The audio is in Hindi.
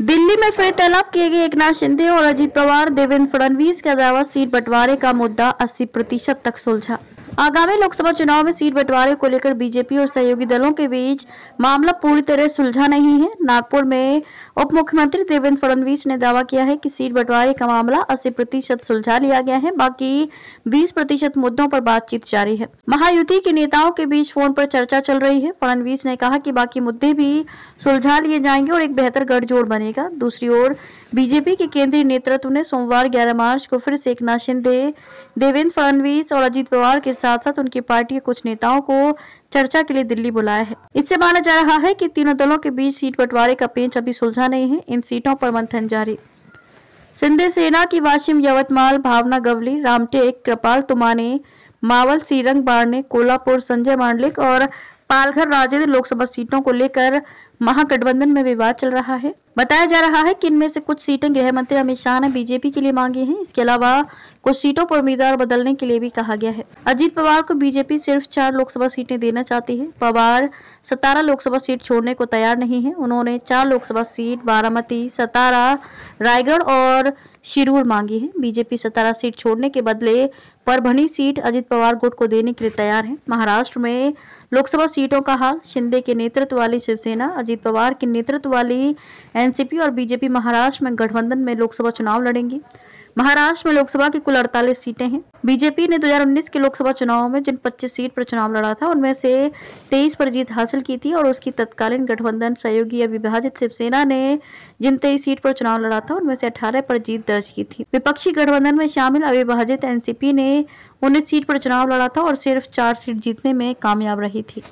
दिल्ली में फिर तलब किए गए एकनाथ शिंदे और अजीत पवार, देवेंद्र फडणवीस का दावा, सीट बंटवारे का मुद्दा 80% तक सुलझा। आगामी लोकसभा चुनाव में सीट बंटवारे को लेकर बीजेपी और सहयोगी दलों के बीच मामला पूरी तरह सुलझा नहीं है। नागपुर में उप मुख्यमंत्री देवेंद्र फडणवीस ने दावा किया है कि सीट बंटवारे का मामला 80% सुलझा लिया गया है, बाकी 20% मुद्दों पर बातचीत जारी है। महायुति के नेताओं के बीच फोन पर चर्चा चल रही है। फडणवीस ने कहा कि बाकी मुद्दे भी सुलझा लिए जाएंगे और एक बेहतर गठजोड़ बनेगा। दूसरी ओर बीजेपी के केंद्रीय नेतृत्व ने सोमवार 11 मार्च को फिर से एकनाथ शिंदे, देवेंद्र फडणवीस और अजीत पवार के साथ साथ उनकी पार्टी के कुछ नेताओं को चर्चा के लिए दिल्ली बुलाया है। इससे माना जा रहा है कि तीनों दलों के बीच सीट बंटवारे का पेंच अभी सुलझा नहीं है। इन सीटों पर मंथन जारी। शिंदे सेना की वाशिम, यवतमाल, भावना, गवली, रामटेक, कृपाल तुमाने, मावल, सीरंग, बाड़ने, कोल्हापुर, संजय मांडलिक और पालघर राजेंद्र लोकसभा सीटों को लेकर महागठबंधन में विवाद चल रहा है। बताया जा रहा है कि इनमें से कुछ सीटें गृह मंत्री अमित शाह ने बीजेपी के लिए मांगी हैं। इसके अलावा कुछ सीटों पर उम्मीदवार बदलने के लिए भी कहा गया है। अजीत पवार को बीजेपी सिर्फ 4 लोकसभा सीटें देना चाहती है। पवार 17 लोकसभा सीट छोड़ने को तैयार नहीं है। उन्होंने 4 लोकसभा सीट बारामती, सतारा, रायगढ़ और शिरूर मांगी है। बीजेपी 17 सीट छोड़ने के बदले परभणी सीट अजीत पवार गुट को देने के लिए तैयार है। महाराष्ट्र में लोकसभा सीटों का हाल, शिंदे के नेतृत्व वाली शिवसेना, अजीत पवार के नेतृत्व वाली एनसीपी और बीजेपी महाराष्ट्र में गठबंधन में लोकसभा चुनाव लड़ेंगी। महाराष्ट्र में लोकसभा की कुल 48 सीटें हैं। बीजेपी ने 2019 के लोकसभा चुनाव में जिन 25 सीट पर चुनाव लड़ा था, उनमें से 23 पर जीत हासिल की थी और उसकी तत्कालीन गठबंधन सहयोगी या विभाजित शिवसेना ने जिन 23 सीट पर चुनाव लड़ा था, उनमें से 18 पर जीत दर्ज की थी। विपक्षी गठबंधन में शामिल अविभाजित एनसीपी ने 19 सीट पर चुनाव लड़ा था और सिर्फ 4 सीट जीतने में कामयाब रही थी।